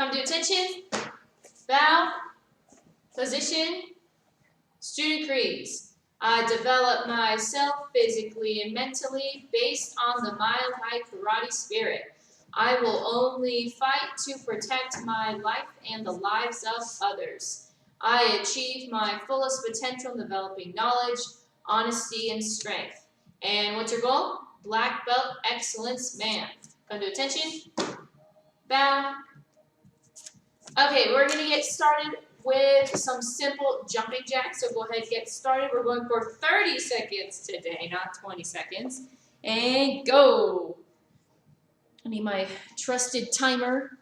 Come to attention, bow, position, student crease. I develop myself physically and mentally based on the Mile High Karate spirit. I will only fight to protect my life and the lives of others. I achieve my fullest potential in developing knowledge, honesty, and strength. And what's your goal? Black belt excellence man. Come to attention, bow. Okay, we're going to get started with some simple jumping jacks. So go ahead and get started. We're going for 30 seconds today, not 20 seconds. And go. I need my trusted timer.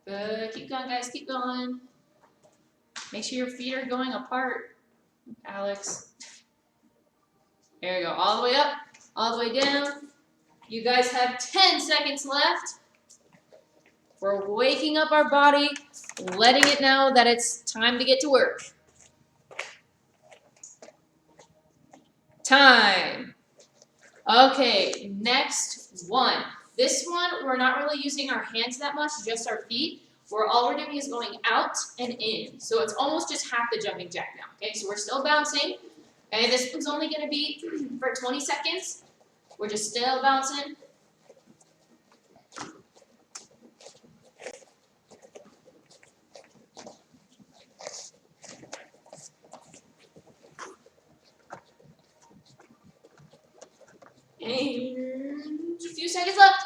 Good. Keep going, guys. Keep going. Make sure your feet are going apart, Alex. There you go. All the way up, all the way down. You guys have 10 seconds left. We're waking up our body, letting it know that it's time to get to work. Time. Okay, next one. This one, we're not really using our hands that much, just our feet. All we're doing is going out and in. So it's almost just half the jumping jack now. Okay, so we're still bouncing. Okay, this one's only going to be for 20 seconds. We're just still bouncing. And a few seconds left.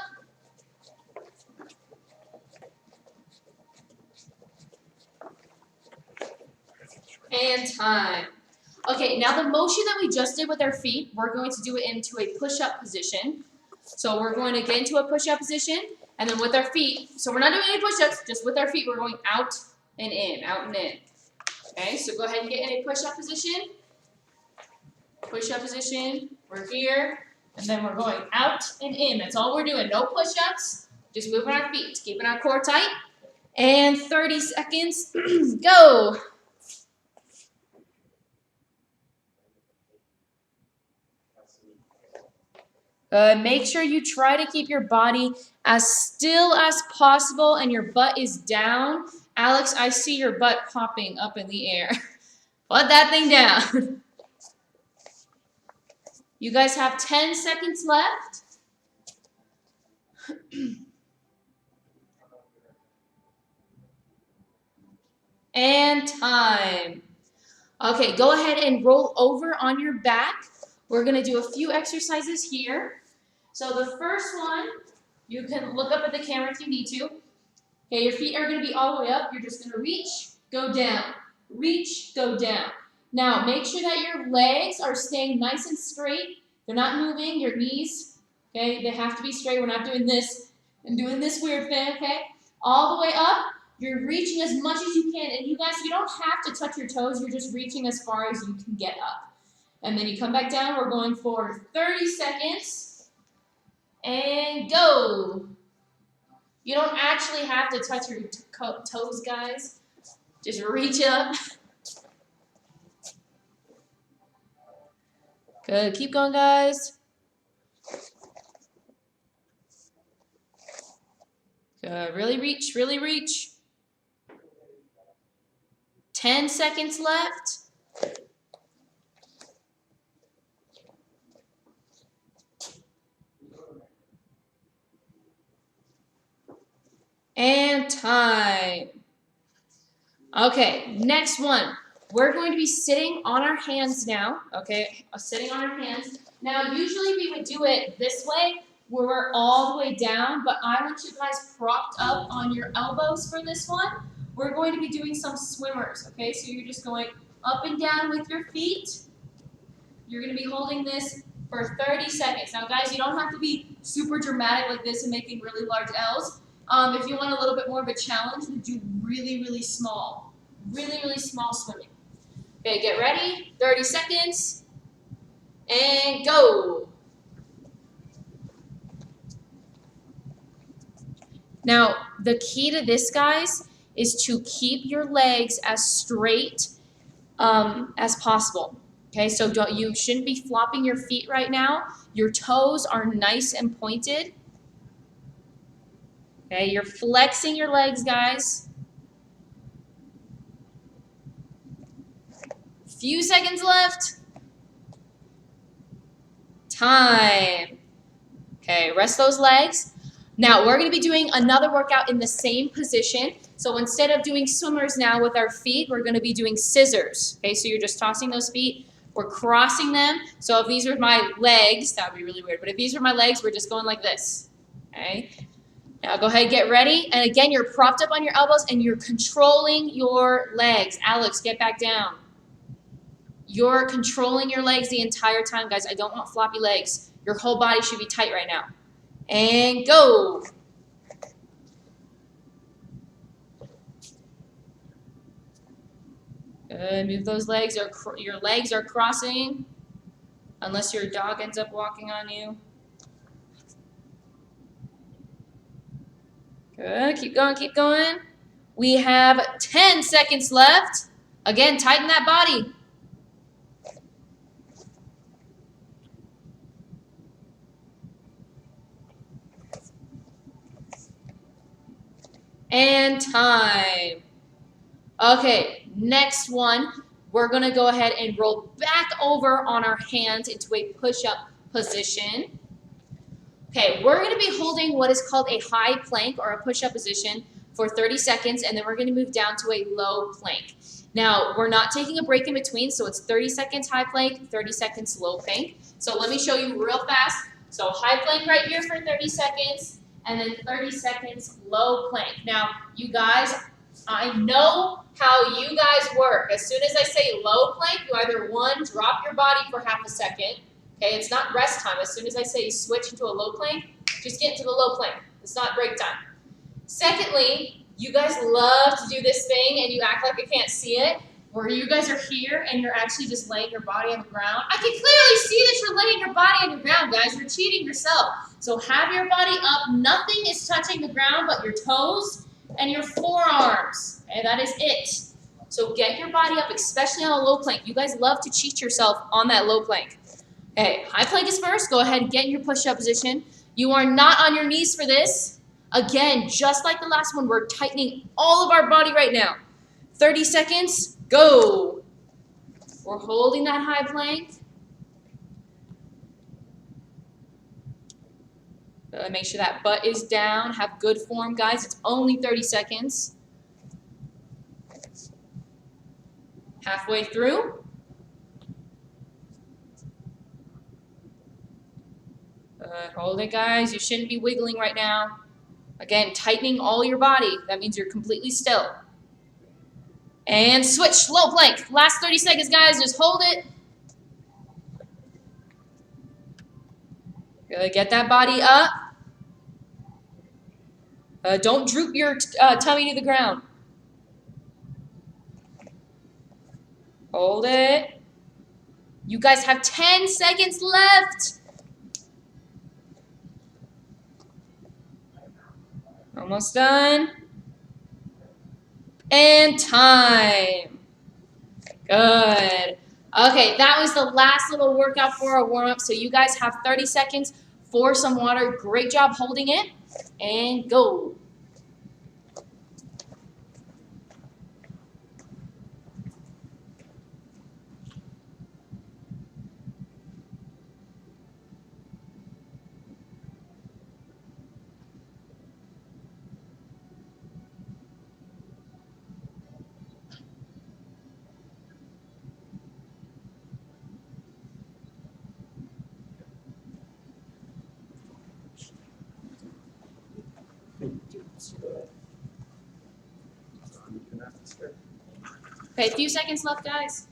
And time. Okay, now the motion that we just did with our feet, we're going to do it into a push-up position. So we're going to get into a push-up position, and then with our feet, so we're not doing any push-ups, just with our feet, we're going out and in, out and in. Okay, so go ahead and get in a push-up position. Push-up position, we're here. And then we're going out and in. That's all we're doing. No push-ups. Just moving our feet. Keeping our core tight. And 30 seconds. Go. Make sure you try to keep your body as still as possible and your butt is down. Alex, I see your butt popping up in the air. Put that thing down. You guys have 10 seconds left. And time. Okay, go ahead and roll over on your back. We're going to do a few exercises here. So the first one, you can look up at the camera if you need to. Okay, your feet are going to be all the way up. You're just going to reach, go down. Reach, go down. Now, make sure that your legs are staying nice and straight. They're not moving. Your knees, okay, they have to be straight. We're not doing this and doing this weird thing, okay? All the way up. You're reaching as much as you can. And you guys, you don't have to touch your toes. You're just reaching as far as you can get up. And then you come back down. We're going for 30 seconds. And go. You don't actually have to touch your toes, guys. Just reach up. Good. Keep going, guys. Good. Really reach. Really reach. 10 seconds left. And time. Okay, next one. We're going to be sitting on our hands now. Okay, sitting on our hands. Now, usually we would do it this way, where we're all the way down, but I want you guys propped up on your elbows for this one. We're going to be doing some swimmers, okay? So you're just going up and down with your feet. You're going to be holding this for 30 seconds. Now, guys, you don't have to be super dramatic like this and making really large L's. If you want a little bit more of a challenge, we do really, really small swimming. Okay, get ready. 30 seconds. And go. Now, the key to this, guys, is to keep your legs as straight as possible. Okay, so you shouldn't be flopping your feet right now. Your toes are nice and pointed. Okay, you're flexing your legs, guys. Few seconds left. Time. Okay, rest those legs. Now, we're going to be doing another workout in the same position. So instead of doing swimmers now with our feet, we're going to be doing scissors. Okay, so you're just tossing those feet. We're crossing them. So if these were my legs, that would be really weird. But if these were my legs, we're just going like this. Okay. Now go ahead, get ready. And again, you're propped up on your elbows and you're controlling your legs. Alex, get back down. You're controlling your legs the entire time, guys. I don't want floppy legs. Your whole body should be tight right now. And go. Good. Move those legs. Your legs are crossing unless your dog ends up walking on you. Good. Keep going, keep going. We have 10 seconds left. Again, tighten that body. And time. Okay, next one. We're going to go ahead and roll back over on our hands into a push-up position. Okay, we're going to be holding what is called a high plank or a push-up position for 30 seconds, and then we're going to move down to a low plank. Now, we're not taking a break in between, so it's 30 seconds high plank, 30 seconds low plank. So let me show you real fast. So high plank right here for 30 seconds, and then 30 seconds low plank. Now, you guys, I know how you guys work. As soon as I say low plank, you either one, drop your body for half a second. Okay, it's not rest time. As soon as I say switch into a low plank, just get into the low plank. It's not break time. Secondly, you guys love to do this thing and you act like I can't see it, where you guys are here and you're actually just laying your body on the ground. I can clearly see that you're laying your body on the ground, guys. You're cheating yourself. So have your body up. Nothing is touching the ground but your toes and your forearms. And that is it. So get your body up, especially on a low plank. You guys love to cheat yourself on that low plank. Okay, high plank is first. Go ahead and get in your push-up position. You are not on your knees for this. Again, just like the last one, we're tightening all of our body right now. 30 seconds, go. We're holding that high plank. Make sure that butt is down. Have good form, guys. It's only 30 seconds. Halfway through. Hold it, guys. You shouldn't be wiggling right now. Again, tightening all your body. That means you're completely still. And switch, low plank. Last 30 seconds, guys. Just hold it. Good. Get that body up. Don't droop your tummy to the ground. Hold it. You guys have 10 seconds left. Almost done. And time. Good. Okay, that was the last little workout for our warm-up. So you guys have 30 seconds for some water. Great job holding it. And go. Okay, a few seconds left, guys.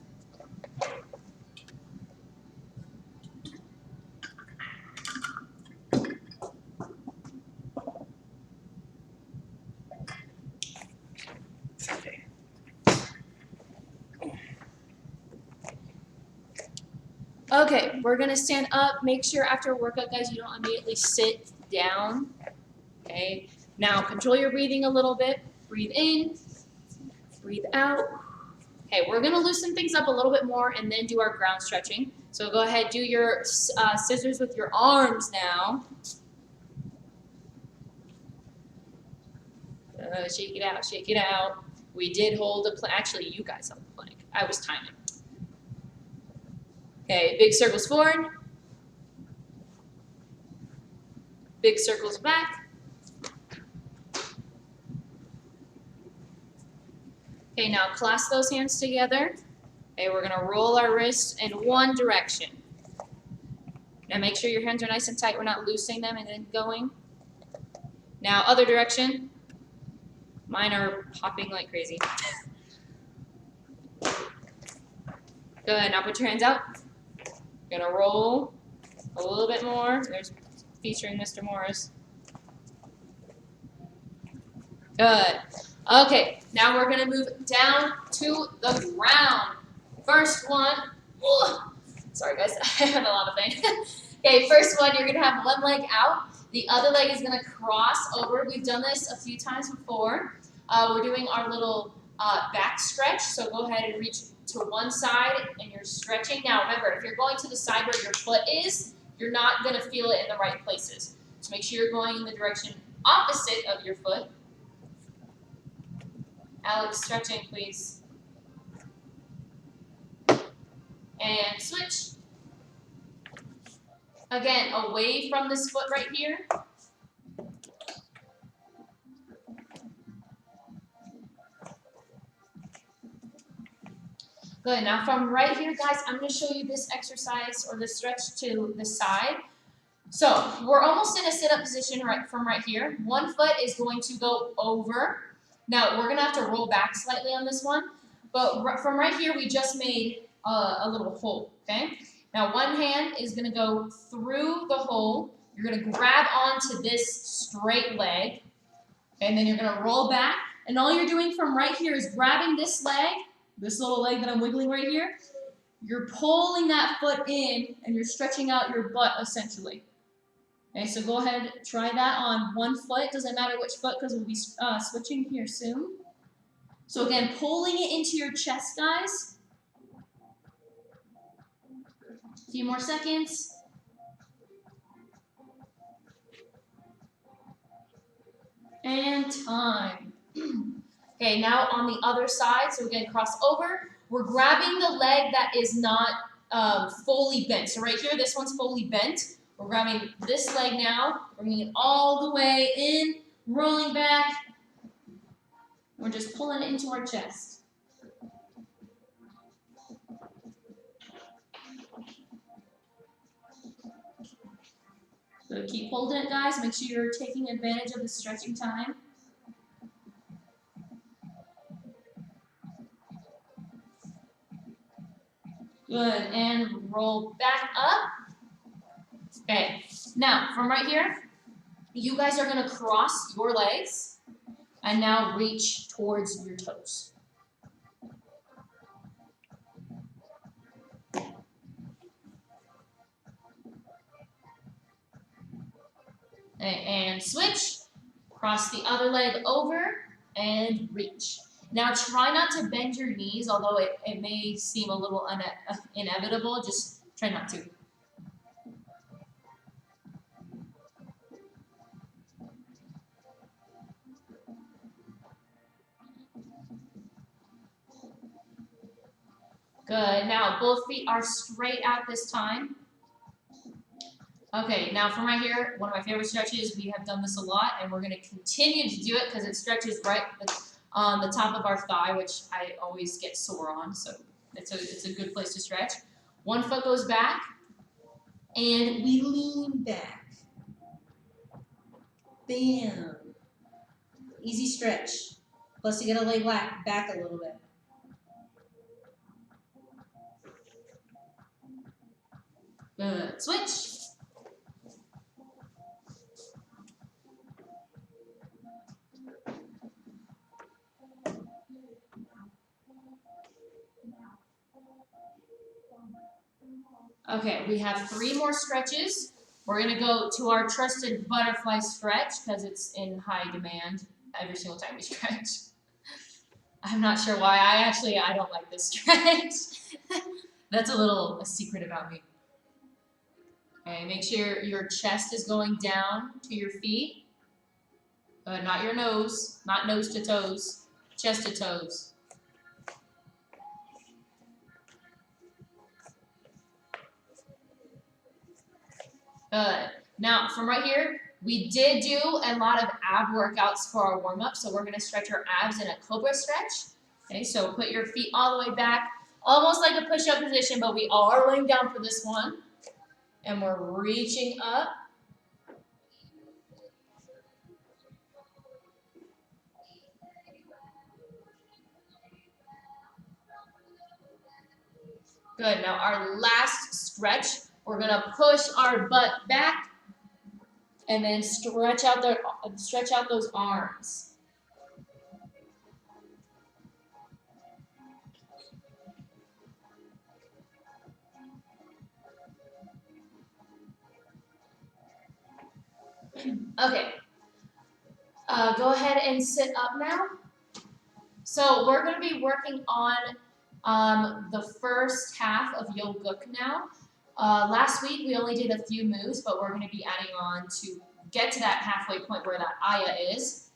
Okay, we're going to stand up. Make sure after a workout, guys, you don't immediately sit down. Okay, now control your breathing a little bit. Breathe in, breathe out. Okay, we're going to loosen things up a little bit more and then do our ground stretching. So go ahead, do your scissors with your arms now. Shake it out, shake it out. We did hold a plank. Actually, you guys held the plank. I was timing. Okay, big circles forward. Big circles back. Okay, now clasp those hands together. Okay, we're gonna roll our wrists in one direction. Now make sure your hands are nice and tight. We're not loosening them and then going. Now other direction. Mine are popping like crazy. Good, now put your hands out. You're gonna roll a little bit more. There's featuring Mr. Morris. Good. Okay, now we're gonna move down to the ground. First one. Ooh, sorry guys, I have a lot of pain. Okay, first one, you're gonna have one leg out. The other leg is gonna cross over. We've done this a few times before. We're doing our little back stretch, so go ahead and reach to one side and you're stretching. Now remember, if you're going to the side where your foot is, you're not gonna feel it in the right places. So make sure you're going in the direction opposite of your foot. Alex, stretching, please. And switch. Again, away from this foot right here. Good, now from right here, guys, I'm gonna show you this exercise or the stretch to the side. So we're almost in a sit-up position from right here. One foot is going to go over. Now we're gonna have to roll back slightly on this one, but from right here, we just made a little hole, okay? Now one hand is gonna go through the hole. You're gonna grab onto this straight leg, and then you're gonna roll back, and all you're doing from right here is grabbing this leg, this little leg that I'm wiggling right here. You're pulling that foot in, and you're stretching out your butt, essentially. Okay, so go ahead, try that on one foot. Doesn't matter which foot, because we'll be switching here soon. So again, pulling it into your chest, guys. A few more seconds. And time. Okay, now on the other side, so again, cross over. We're grabbing the leg that is not fully bent. So right here, this one's fully bent. We're grabbing this leg now, bringing it all the way in, rolling back. We're just pulling it into our chest. So keep holding it, guys. Make sure you're taking advantage of the stretching time. Good, and roll back up. Okay, now from right here, you guys are gonna cross your legs and now reach towards your toes. Okay, and switch, cross the other leg over and reach. Now try not to bend your knees, although it may seem a little inevitable, just try not to. Good, now both feet are straight out this time. Okay, now from right here, one of my favorite stretches, we have done this a lot, and we're gonna continue to do it because it stretches right on the top of our thigh, which I always get sore on, so it's a good place to stretch. One foot goes back, and we lean back. Bam. Easy stretch. Plus you gotta lay back a little bit. Good. Switch. Okay, we have 3 more stretches. We're gonna go to our trusted butterfly stretch because it's in high demand every single time we stretch. I'm not sure why. I don't like this stretch. That's a secret about me. Okay, make sure your chest is going down to your feet. Good, not your nose, not nose to toes, chest to toes. Good. Now, from right here, we did do a lot of ab workouts for our warm-up, so we're going to stretch our abs in a cobra stretch. Okay, so put your feet all the way back, almost like a push-up position, but we are laying down for this one. And we're reaching up. Good. Now our last stretch, we're going to push our butt back and then stretch out those arms. Okay. Go ahead and sit up now. So we're going to be working on the first half of Yoguk now. Last week we only did a few moves, but we're going to be adding on to get to that halfway point where that Aya is.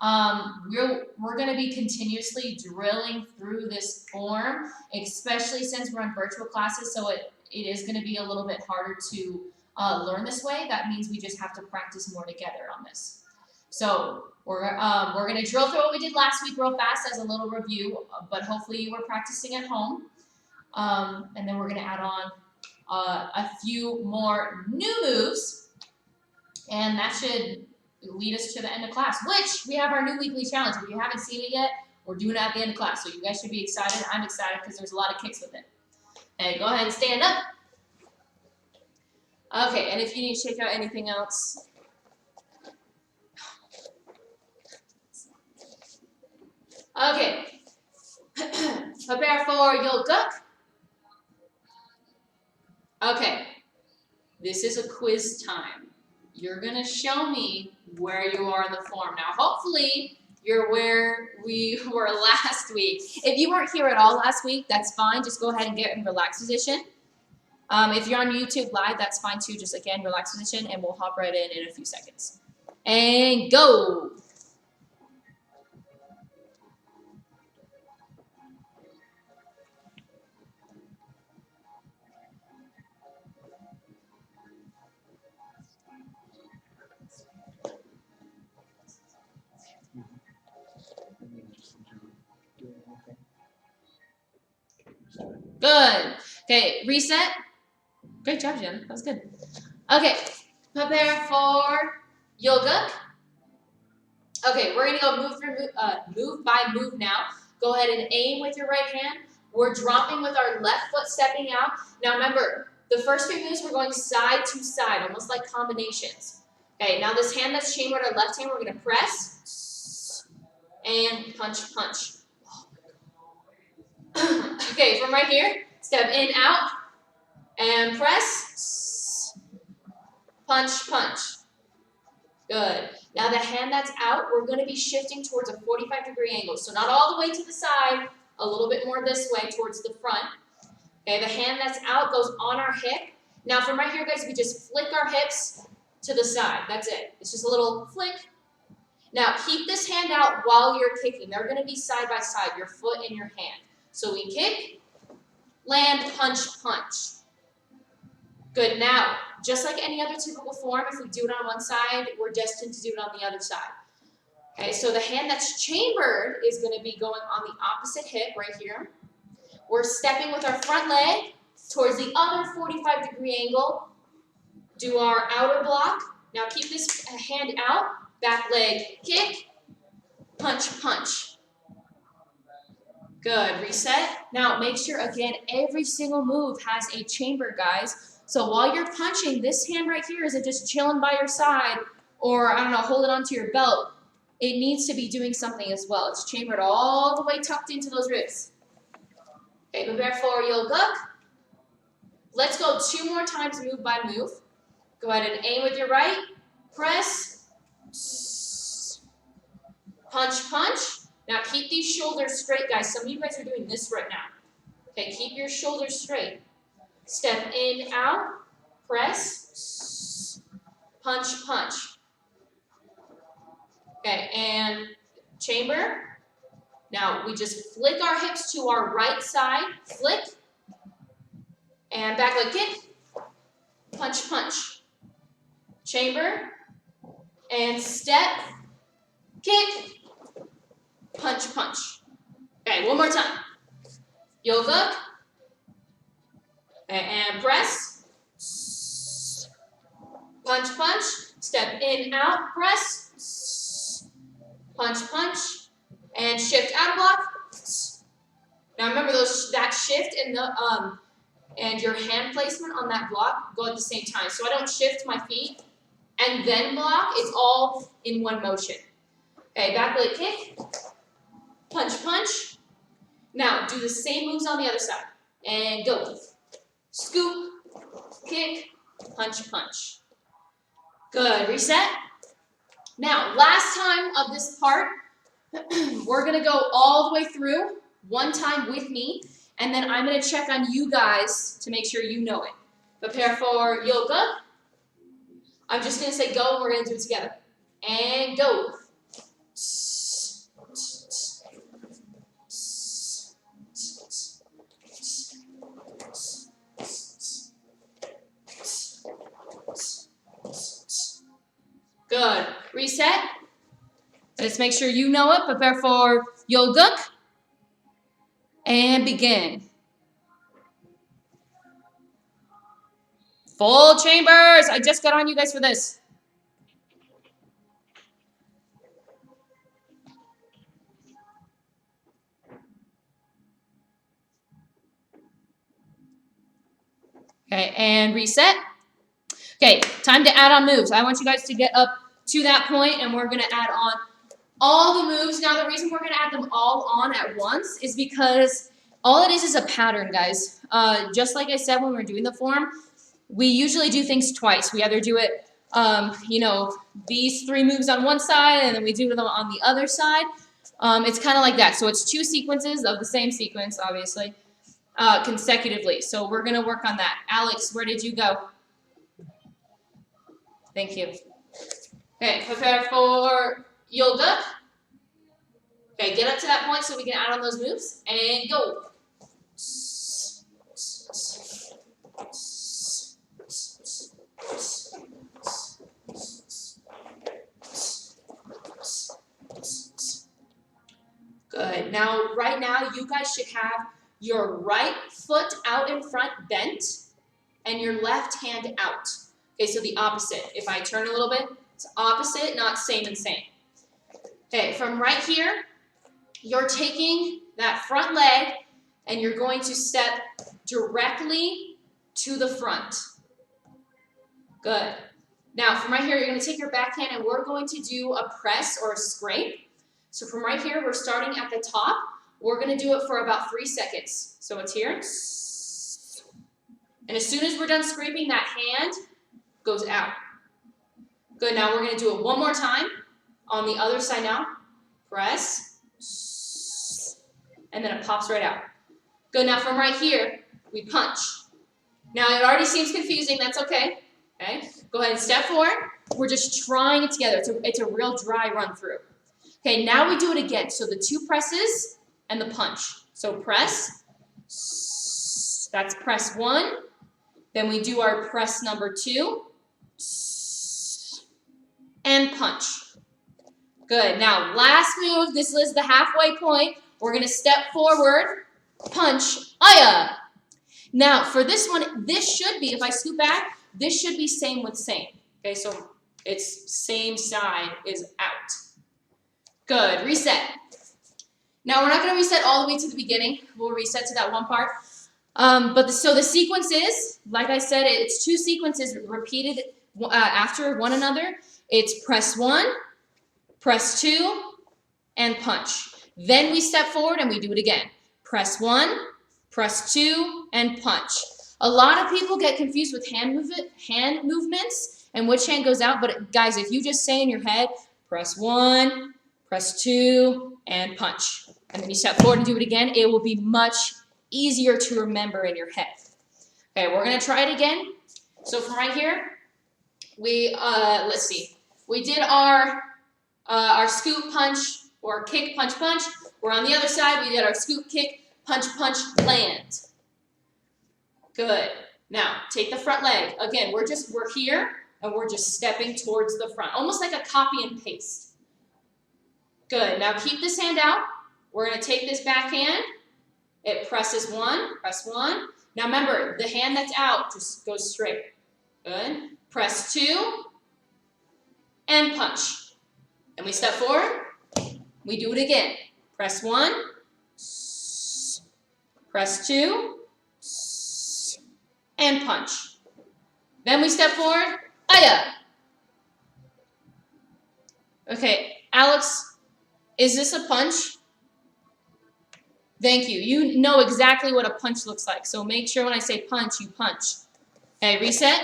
We're going to be continuously drilling through this form, especially since we're in virtual classes, so it is going to be a little bit harder to learn this way. That means we just have to practice more together on this. So we're going to drill through what we did last week real fast as a little review, but hopefully you were practicing at home. And then we're going to add on a few more new moves, and that should lead us to the end of class, which we have our new weekly challenge. If you haven't seen it yet, we're doing it at the end of class, so you guys should be excited. I'm excited because there's a lot of kicks with it. Okay, go ahead and stand up. Okay, and if you need to shake out anything else, okay, prepare for Yoguk. Okay, this is a quiz time. You're going to show me where you are in the form. Now, hopefully, you're where we were last week. If you weren't here at all last week, that's fine. Just go ahead and get in relaxed position. If you're on YouTube Live, that's fine too. Just, again, relaxed position, and we'll hop right in a few seconds. And go! Good. Okay, reset. Great job, Jen. That was good. Okay, prepare for Yoguk. Okay, we're gonna go move by move now. Go ahead and aim with your right hand. We're dropping with our left foot stepping out. Now remember, the first few moves we're going side to side, almost like combinations. Okay, now this hand that's chambered, our left hand, we're gonna press and punch, punch. Okay, from right here, step in, out, and press, punch, punch. Good. Now the hand that's out, we're going to be shifting towards a 45-degree angle. So not all the way to the side, a little bit more this way towards the front. Okay, the hand that's out goes on our hip. Now from right here, guys, we just flick our hips to the side. That's it. It's just a little flick. Now keep this hand out while you're kicking. They're going to be side by side, your foot and your hand. So we kick, land, punch, punch. Good. Now, just like any other typical form, if we do it on one side, we're destined to do it on the other side. Okay, so the hand that's chambered is going to be going on the opposite hip right here. We're stepping with our front leg towards the other 45-degree angle. Do our outer block. Now keep this hand out, back leg, kick, punch, punch. Good, reset. Now make sure, again, every single move has a chamber, guys. So while you're punching, this hand right here isn't just chilling by your side or, I don't know, hold it onto your belt. It needs to be doing something as well. It's chambered all the way tucked into those ribs. Okay, prepare for Yoguk. Let's go 2 more times, move by move. Go ahead and aim with your right. Press. Punch, punch. Now keep these shoulders straight, guys. Some of you guys are doing this right now. Okay, keep your shoulders straight. Step in, out, press, punch, punch. Okay, and chamber. Now we just flick our hips to our right side, flick, and back leg kick, punch, punch. Chamber, and step, kick, punch, punch. Okay, one more time. Yoga, and press, punch, punch, step in, out, press, punch, punch, and shift out of block. Now remember that shift and your hand placement on that block go at the same time. So I don't shift my feet and then block. It's all in one motion. Okay, back leg kick, punch, punch. Now do the same moves on the other side. And go. Scoop, kick, punch, punch. Good, reset. Now, last time of this part, we're gonna go all the way through, one time with me, and then I'm gonna check on you guys to make sure you know it. Prepare for yoga. I'm just gonna say go and we're gonna do it together. And go. Good. Reset. Let's make sure you know it. Prepare for yoga. And begin. Full chambers. I just got on you guys for this. Okay, and reset. Okay, time to add on moves. I want you guys to get up to that point, and we're going to add on all the moves. Now, the reason we're going to add them all on at once is because all it is a pattern, guys. Just like I said when we were doing the form, we usually do things twice. We either do it, these 3 moves on one side, and then we do them on the other side. It's kind of like that. So it's 2 sequences of the same sequence, obviously, consecutively. So we're going to work on that. Alex, where did you go? Thank you. Okay, prepare for yoga. Okay, get up to that point so we can add on those moves. And go. Good. Now, right now, you guys should have your right foot out in front bent and your left hand out. Okay, so the opposite. If I turn a little bit, it's opposite, not same and same. Okay, from right here, you're taking that front leg and you're going to step directly to the front. Good. Now, from right here, you're going to take your back hand and we're going to do a press or a scrape. So from right here, we're starting at the top. We're going to do it for about 3 seconds. So it's here. And as soon as we're done scraping, that hand goes out. Good, now we're going to do it one more time. On the other side now. Press. And then it pops right out. Good, now from right here, we punch. Now it already seems confusing, that's okay. Okay, go ahead and step forward. We're just trying it together. It's a real dry run through. Okay, now we do it again. So the 2 presses and the punch. So press. That's press 1. Then we do our press number 2. And punch. Good. Now, last move. This is the halfway point. We're going to step forward, punch, aya. Now, for this one, this should be, if I scoot back, this should be same with same. Okay, so it's same side is out. Good. Reset. Now, we're not going to reset all the way to the beginning. We'll reset to that one part. So the sequence is, like I said, it's 2 sequences repeated after one another. It's press 1, press 2, and punch. Then we step forward and we do it again. Press 1, press 2, and punch. A lot of people get confused with hand movements and which hand goes out. But guys, if you just say in your head, press 1, press 2, and punch. And then you step forward and do it again. It will be much easier to remember in your head. Okay, we're going to try it again. So from right here, we, let's see. We did our our scoop, punch, or kick, punch, punch. We're on the other side. We did our scoop, kick, punch, punch, land. Good. Now, take the front leg. Again, we're here, and we're just stepping towards the front, almost like a copy and paste. Good. Now, keep this hand out. We're going to take this back hand. It presses one, press one. Now, remember, the hand that's out just goes straight. Good. Press two, and punch. And we step forward. We do it again. Press one, press two, and punch. Then we step forward. Aya. Okay, Alex, is this a punch? Thank you. You know exactly what a punch looks like. So make sure when I say punch, you punch. Okay, reset.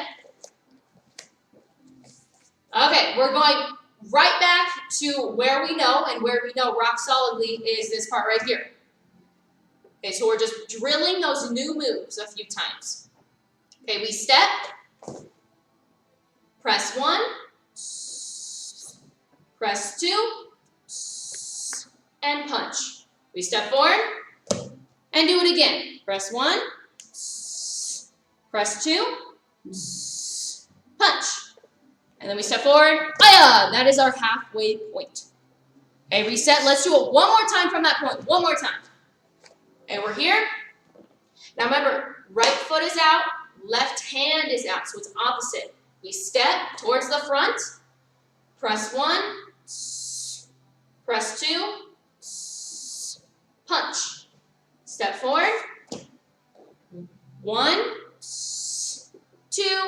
Okay, we're going right back to where we know, and where we know rock solidly is this part right here. Okay, so we're just drilling those new moves a few times. Okay, we step, press one, press two, and punch. We step forward, and do it again. Press one, press two, punch. And then we step forward. Aya! That is our halfway point. Okay, reset. Let's do it one more time from that point. One more time. And we're here. Now remember, right foot is out, left hand is out, so it's opposite. We step towards the front, press one, press two, punch. Step forward, one, two,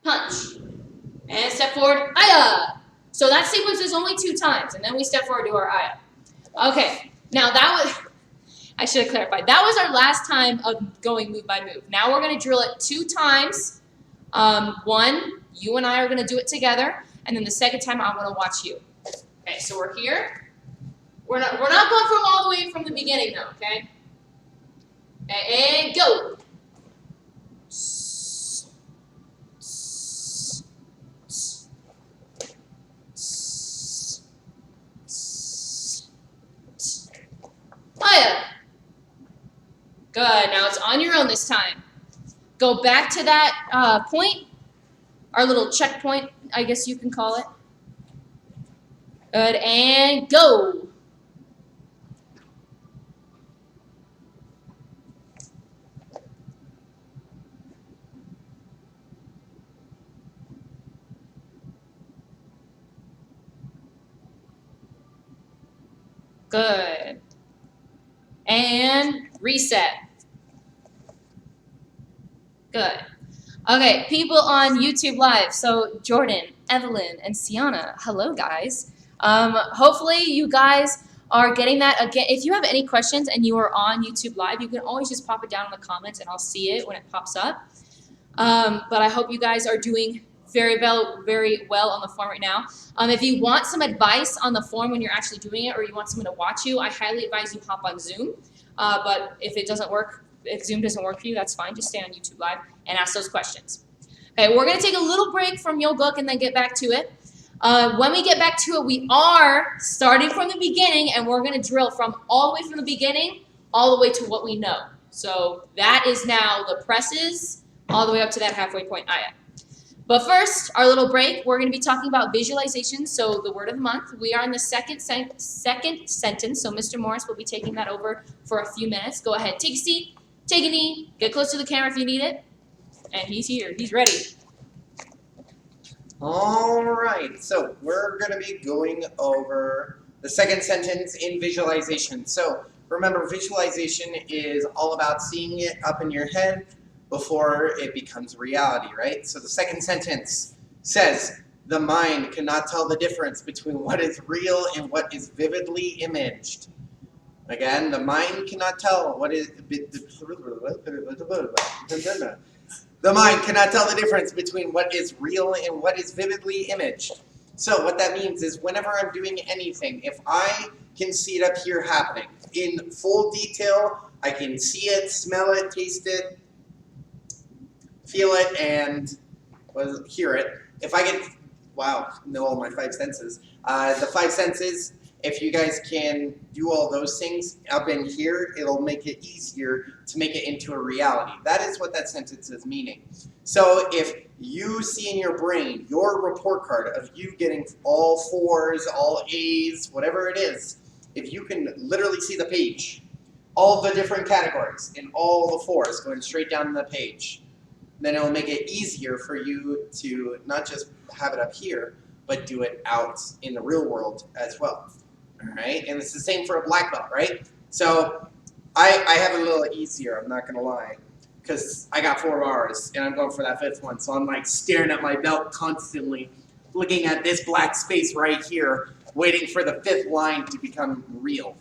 punch. And step forward, aya. So that sequence is only 2 times, and then we step forward to our aya. Okay, now that was, I should have clarified, that was our last time of going move by move. Now we're going to drill it 2 times. One, you and I are going to do it together, and then the second time I'm going to watch you. Okay, so we're here. We're not going from all the way from the beginning though, okay? Okay, and go. Aya. Good, now it's on your own this time. Go back to that point, our little checkpoint, I guess you can call it. Good, and go. Good. And reset. Good. Okay, people on YouTube Live. So Jordan, Evelyn, and Sienna, hello guys. Hopefully you guys are getting that. Again, if you have any questions and you are on YouTube Live, you can always just pop it down in the comments and I'll see it when it pops up. But I hope you guys are doing very well on the form right now. If you want some advice on the form when you're actually doing it, or you want someone to watch you, I highly advise you hop on Zoom. But if it doesn't work, if Zoom doesn't work for you, that's fine. Just stay on YouTube Live and ask those questions. Okay, we're going to take a little break from your book and then get back to it. When we get back to it, we are starting from the beginning, and we're going to drill from all the way from the beginning all the way to what we know. So that is now the presses all the way up to that halfway point aya. But first, our little break, we're going to be talking about visualization, so the word of the month. We are in the second sentence, so Mr. Morris will be taking that over for a few minutes. Go ahead, take a seat, take a knee, get close to the camera if you need it. And he's here, he's ready. All right, so we're going to be going over the second sentence in visualization. So remember, visualization is all about seeing it up in your head before it becomes reality, right? So the second sentence says, the mind cannot tell the difference between what is real and what is vividly imaged. Again, the mind cannot tell what is... The mind cannot tell the difference between what is real and what is vividly imaged. So what that means is whenever I'm doing anything, if I can see it up here happening in full detail, I can see it, smell it, taste it, feel it, and hear it. If I get wow, know all my five senses. The five senses, if you guys can do all those things up in here, it'll make it easier to make it into a reality. That is what that sentence is meaning. So if you see in your brain your report card of you getting all fours, all A's, whatever it is, if you can literally see the page, all the different categories and all the fours going straight down the page, then it will make it easier for you to not just have it up here, but do it out in the real world as well. All right, and it's the same for a black belt, right? So I have it a little easier, I'm not gonna lie, because I got 4 bars and I'm going for that 5th one. So I'm like staring at my belt constantly, looking at this black space right here, waiting for the 5th line to become real.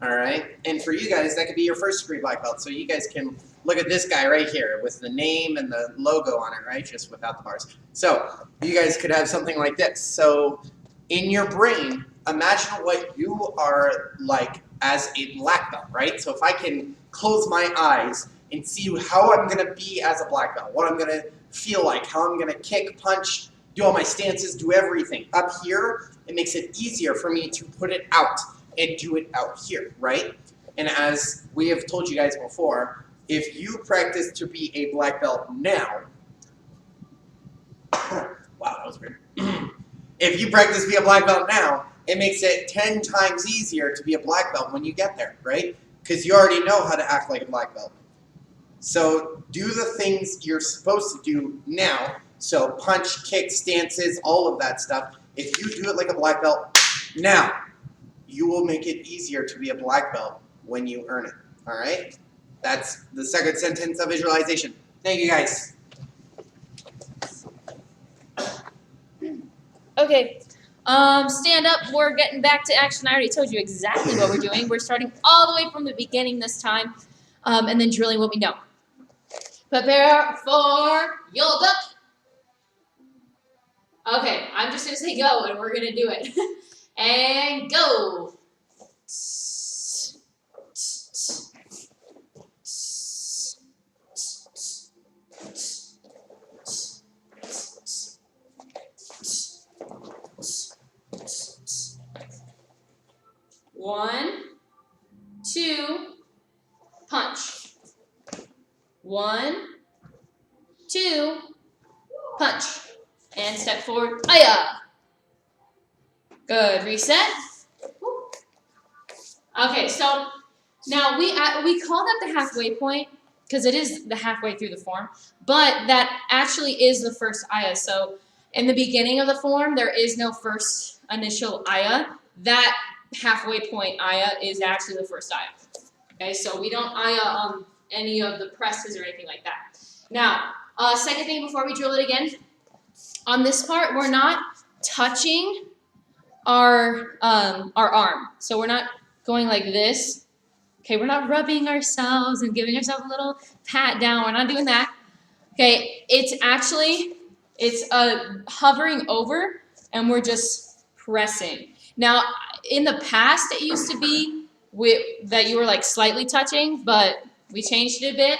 All right, and for you guys, that could be your first degree black belt. So you guys can look at this guy right here with the name and the logo on it, right? Just without the bars. So you guys could have something like this. So in your brain, imagine what you are like as a black belt, right? So if I can close my eyes and see how I'm gonna be as a black belt, what I'm gonna feel like, how I'm gonna kick, punch, do all my stances, do everything. Up here, it makes it easier for me to put it out and do it out here, right? And as we have told you guys before, if you practice to be a black belt now, wow, that was weird. If you practice to be a black belt now, it makes it 10 times easier to be a black belt when you get there, right? Because you already know how to act like a black belt. So do the things you're supposed to do now. So punch, kick, stances, all of that stuff. If you do it like a black belt now, you will make it easier to be a black belt when you earn it, all right? That's the second sentence of visualization. Thank you, guys. Okay, stand up. We're getting back to action. I already told you exactly what we're doing. We're starting all the way from the beginning this time, and then drilling what we know. Prepare for yoga. Okay, I'm just going to say go, and we're going to do it. And go. One, two, punch. 1, 2, punch. And step forward, aya. Good, reset. Okay, so now we call that the halfway point because it is the halfway through the form, but that actually is the first aya. So in the beginning of the form, there is no first initial aya. That halfway point aya is actually the first aya. Okay, so we don't aya any of the presses or anything like that. Now, second thing before we drill it again, on this part, we're not touching our arm. So we're not going like this. Okay, we're not rubbing ourselves and giving ourselves a little pat down. We're not doing that. Okay, it's hovering over and we're just pressing. Now, in the past, it used to be that you were like slightly touching, but we changed it a bit.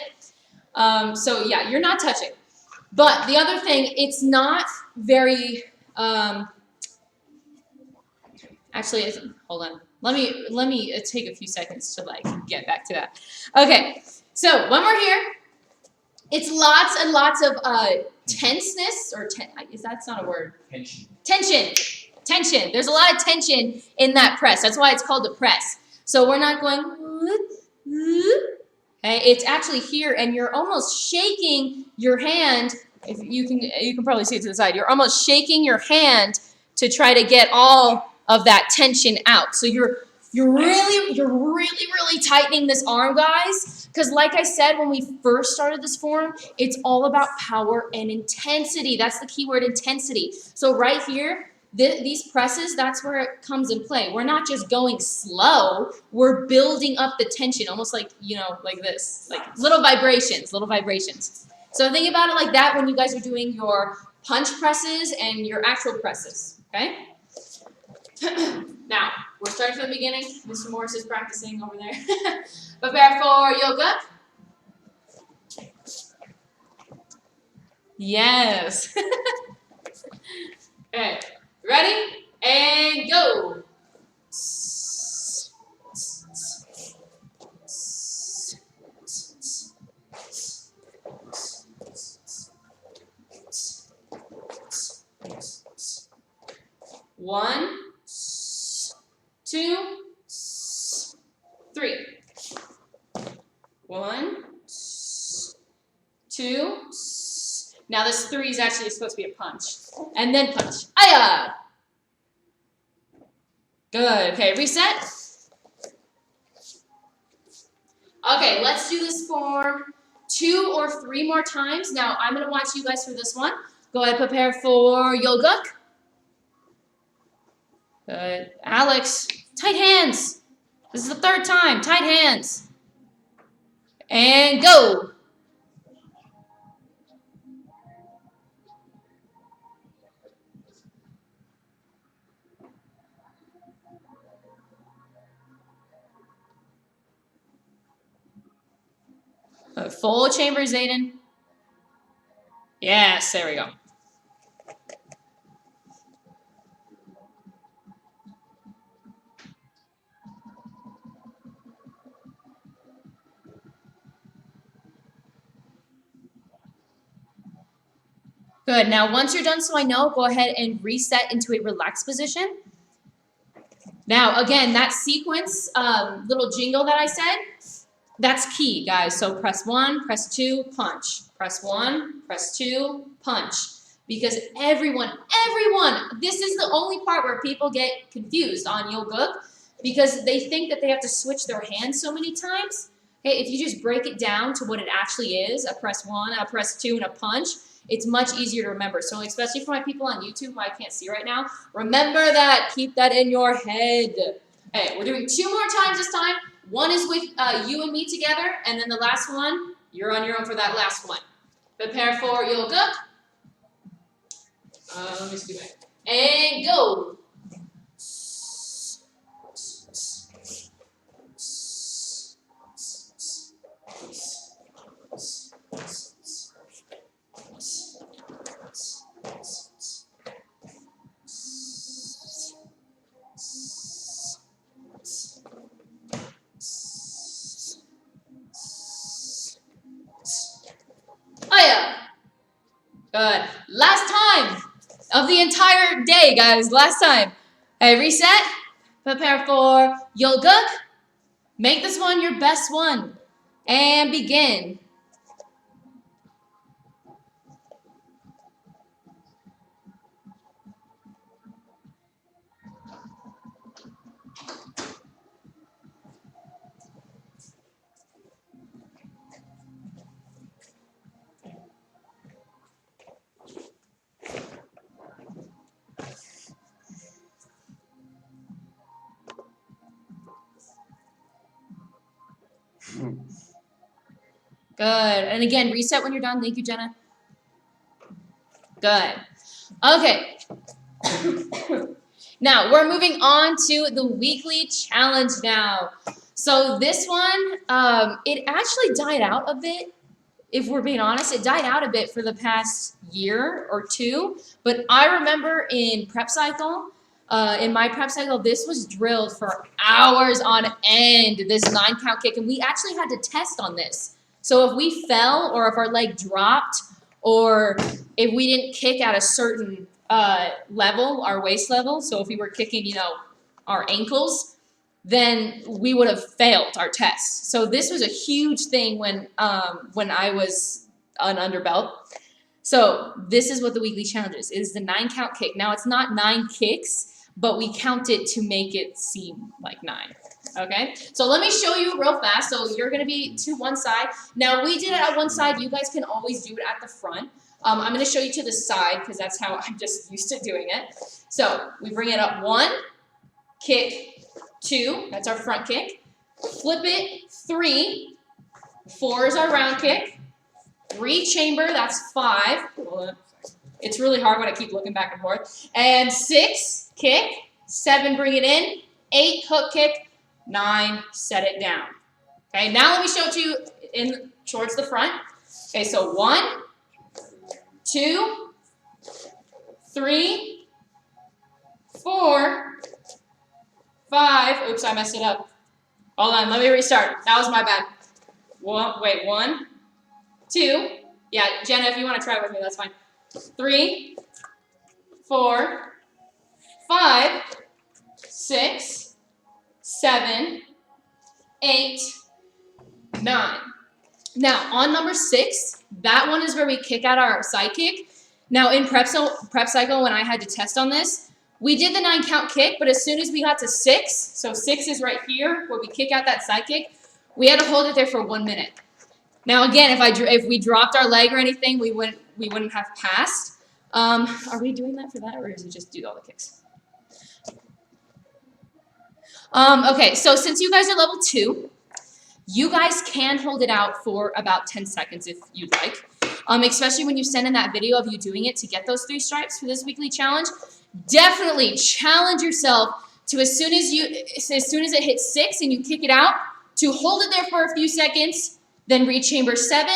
So yeah, you're not touching. But the other thing, it's not very, actually, hold on. Let me take a few seconds to like get back to that. Okay, so when we're here, it's lots and lots of tenseness, or that's not a word. Tension. There's a lot of tension in that press. That's why it's called the press. So we're not going, okay, it's actually here, and you're almost shaking your hand. If you can probably see it to the side. You're almost shaking your hand to try to get all of that tension out. So you're really tightening this arm, guys. Because like I said, when we first started this form, it's all about power and intensity. That's the key word, intensity. So right here, these presses, that's where it comes in play. We're not just going slow. We're building up the tension, almost like, like this, like little vibrations. So think about it like that when you guys are doing your punch presses and your actual presses, okay? Now, we're starting from the beginning. Mr. Morris is practicing over there. Prepare for yoga. Yes. Okay, ready? And go. One, 2, 3. 1, 2. Now this 3 is actually supposed to be a punch. And then punch. Aya! Good. Okay, reset. Okay, let's do this form 2 or 3 more times. Now, I'm going to watch you guys for this one. Go ahead, prepare for Yoguk. Good. Alex, tight hands. This is the 3rd time. Tight hands. And go. Full chamber, Zayden. Yes, there we go. Good. Now, once you're done, so I know, go ahead and reset into a relaxed position. Now, again, that sequence, little jingle that I said, that's key, guys. So press 1, press 2, punch. Press 1, press 2, punch. Because everyone, this is the only part where people get confused on Yoguk because they think that they have to switch their hands so many times. Okay, if you just break it down to what it actually is, a press 1, a press 2, and a punch, it's much easier to remember. So especially for my people on YouTube who I can't see right now, remember that. Keep that in your head. Okay, we're doing 2 more times this time. One is with you and me together, and then the last one, you're on your own for that last one. Prepare for Yoguk. Let me see that. And go. Oh yeah. Good. Last time of the entire day, guys. Last time. Hey, reset. Prepare for Yoguk. Make this one your best one. And begin. Good. And again, reset when you're done. Thank you, Jenna. Good. Okay. Now, we're moving on to the weekly challenge now. So this one, it actually died out a bit. If we're being honest, it died out a bit for the past year or 2. But I remember in prep cycle, in my prep cycle, this was drilled for hours on end, this 9-count kick. And we actually had to test on this. So if we fell or if our leg dropped or if we didn't kick at a certain level, our waist level, so if we were kicking, our ankles, then we would have failed our test. So this was a huge thing when I was an underbelt. So this is what the weekly challenge is the 9-count kick. Now it's not 9 kicks, but we count it to make it seem like 9. Okay, so let me show you real fast. So you're going to be to one side. Now we did it at one side. You guys can always do it at the front. I'm going to show you to the side because that's how I'm just used to doing it. So we bring it up 1, kick, 2, that's our front kick. Flip it, 3, 4 is our round kick. 3 chamber, that's 5. It's really hard when I keep looking back and forth. And 6, kick. 7, bring it in. 8, hook kick. 9, set it down. Okay, now let me show it to you towards the front. Okay, so 1, 2, 3, 4, 5. Oops, I messed it up. Hold on, let me restart. That was my bad. 1, 2. Yeah, Jenna, if you want to try with me, that's fine. 3, 4, 5, 6, 7, 8, 9. Now, on number 6, that one is where we kick out our side kick. Now, in prep cycle, when I had to test on this, we did the 9 count kick, but as soon as we got to 6, so 6 is right here where we kick out that side kick, we had to hold it there for 1 minute. Now, again, if we dropped our leg or anything, we wouldn't have passed. Are we doing that for that, or is it just do all the kicks? Okay, so since you guys are level 2, you guys can hold it out for about 10 seconds if you'd like. Especially when you send in that video of you doing it to get those 3 stripes for this weekly challenge. Definitely challenge yourself to as soon as it hits 6 and you kick it out, to hold it there for a few seconds, then reach chamber 7,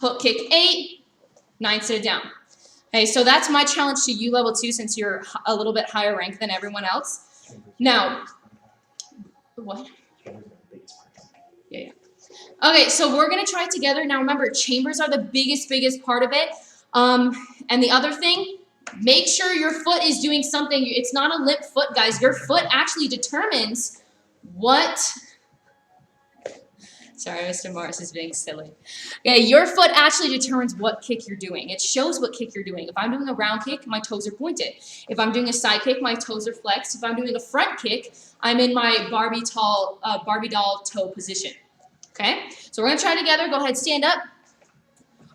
hook kick 8, 9, sit it down. Okay, so that's my challenge to you level 2 since you're a little bit higher rank than everyone else. Now, what? Yeah. Okay, so we're going to try it together. Now, remember, chambers are the biggest part of it. And the other thing, make sure your foot is doing something. It's not a limp foot, guys. Your foot actually determines what... Sorry, Mr. Morris is being silly. Okay, your foot actually determines what kick you're doing. It shows what kick you're doing. If I'm doing a round kick, my toes are pointed. If I'm doing a side kick, my toes are flexed. If I'm doing a front kick, I'm in my Barbie doll toe position. Okay, so we're going to try it together. Go ahead, stand up.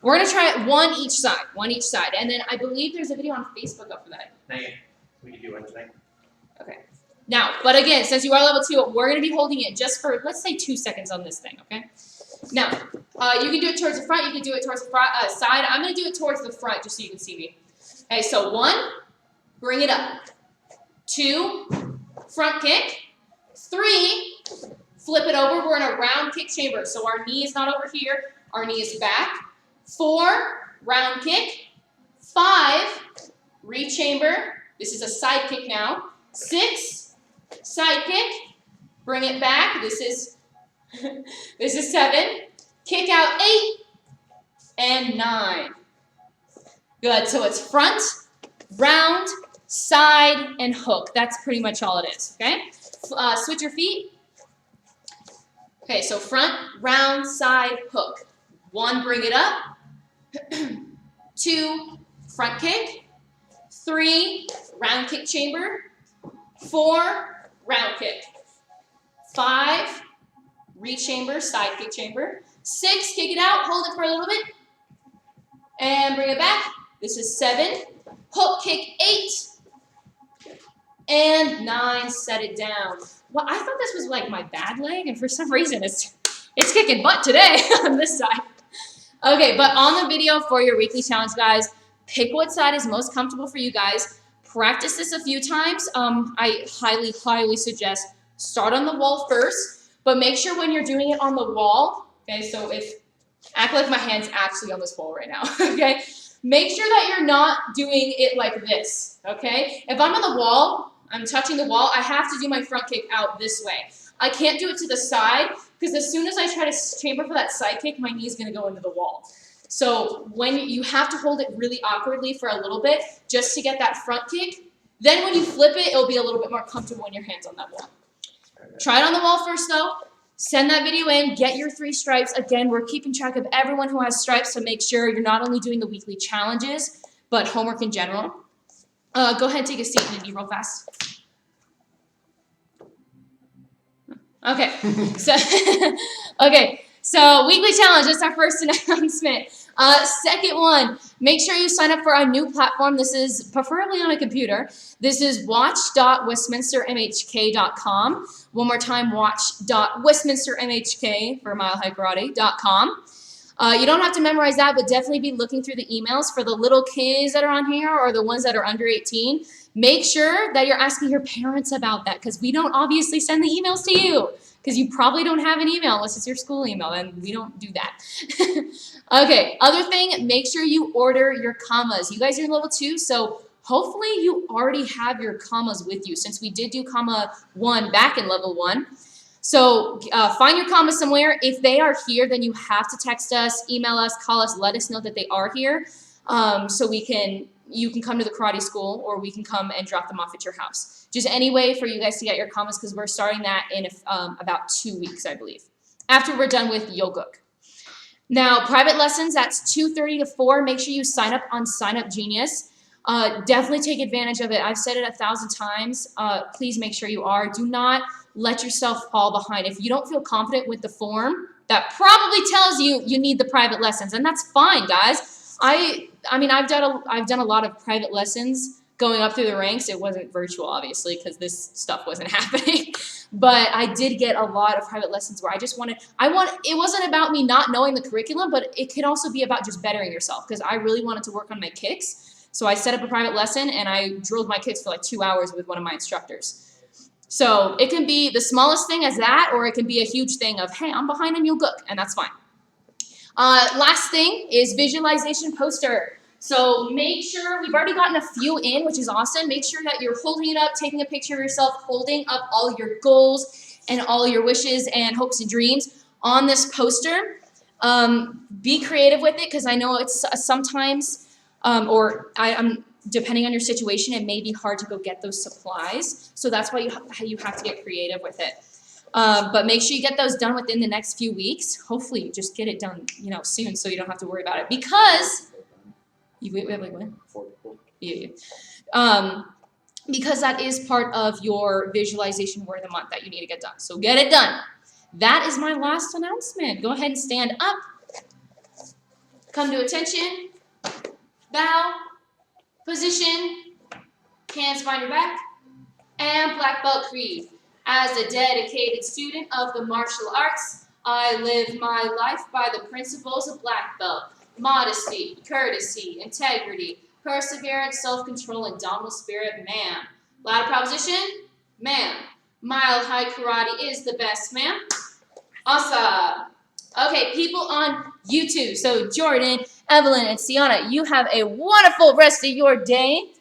We're going to try it one each side. And then I believe there's a video on Facebook up for that. We can do one tonight. Okay. Now, but again, since you are level 2, we're going to be holding it just for, let's say, 2 seconds on this thing, okay? Now, you can do it towards the front. You can do it towards the front, side. I'm going to do it towards the front just so you can see me. Okay, so 1, bring it up. 2, front kick. 3, flip it over. We're in a round kick chamber. So our knee is not over here. Our knee is back. 4, round kick. 5, re-chamber. This is a side kick now. 6, side kick. Bring it back. This is 7. Kick out 8 and 9. Good. So it's front, round, side, and hook. That's pretty much all it is. Okay. Switch your feet. Okay. So front, round, side, hook. 1, bring it up. 2, front kick. 3, round kick chamber. 4, round kick. 5, re-chamber, side kick chamber. 6, kick it out, hold it for a little bit. And bring it back. This is 7. Hook kick 8. And 9, set it down. Well, I thought this was like my bad leg, and for some reason it's kicking butt today on this side. Okay, but on the video for your weekly challenge, guys, pick what side is most comfortable for you guys. Practice this a few times. I highly suggest start on the wall first, but make sure when you're doing it on the wall, okay, so act like my hand's actually on this wall right now, okay? Make sure that you're not doing it like this, okay? If I'm on the wall, I'm touching the wall, I have to do my front kick out this way. I can't do it to the side, because as soon as I try to chamber for that side kick, my knee's going to go into the wall. So when you have to hold it really awkwardly for a little bit just to get that front kick, then when you flip it, it'll be a little bit more comfortable when your hand's on that wall. Try it on the wall first, though. Send that video in. Get your 3 stripes. Again, we're keeping track of everyone who has stripes to make sure you're not only doing the weekly challenges, but homework in general. Go ahead and take a seat, Mindy, real fast. Okay. So weekly challenge, that's our first announcement. Second one, make sure you sign up for our new platform. This is preferably on a computer. This is watch.westminstermhk.com. One more time, watch.westminstermhk for Mile High Karate.com. You don't have to memorize that, but definitely be looking through the emails for the little kids that are on here or the ones that are under 18. Make sure that you're asking your parents about that because we don't obviously send the emails to you because you probably don't have an email unless it's your school email, and we don't do that. Okay, other thing, make sure you order your commas. You guys are in level 2, so hopefully you already have your commas with you, since we did do comma 1 back in level 1. So find your commas somewhere. If they are here, then you have to text us, email us, call us, let us know that they are here, so you can come to the karate school, or we can come and drop them off at your house. Just any way for you guys to get your commas, because we're starting that in about 2 weeks, I believe, after we're done with Yoguk. Now, private lessons, that's 2:30 to 4. Make sure you sign up on Sign Up Genius. Definitely take advantage of it. I've said it 1,000 times. Please make sure you are. Do not let yourself fall behind. If you don't feel confident with the form, that probably tells you you need the private lessons, and that's fine, guys. I mean, I've done a lot of private lessons going up through the ranks. It wasn't virtual, obviously, because this stuff wasn't happening. But I did get a lot of private lessons where it wasn't about me not knowing the curriculum, but it could also be about just bettering yourself, because I really wanted to work on my kicks. So I set up a private lesson, and I drilled my kicks for like 2 hours with one of my instructors. So it can be the smallest thing as that, or it can be a huge thing of, hey, I'm behind on Yoguk, and that's fine. Last thing is visualization poster. So make sure, we've already gotten a few in, which is awesome. Make sure that you're holding it up, taking a picture of yourself, holding up all your goals and all your wishes and hopes and dreams on this poster. Be creative with it, because I know it's sometimes, depending on your situation, it may be hard to go get those supplies. So that's why you have to get creative with it. But make sure you get those done within the next few weeks. Hopefully, you just get it done, soon, so you don't have to worry about it. Because because that is part of your visualization word of the month that you need to get done. So get it done. That is my last announcement. Go ahead and stand up. Come to attention. Bow. Position. Hands behind your back. And black belt creed. As a dedicated student of the martial arts, I live my life by the principles of black belt. Modesty, courtesy, integrity, perseverance, self-control, and dominant spirit, ma'am. Loud proposition, ma'am. Mile high karate is the best, ma'am. Awesome. Okay, people on YouTube. So Jordan, Evelyn, and Sienna, you have a wonderful rest of your day.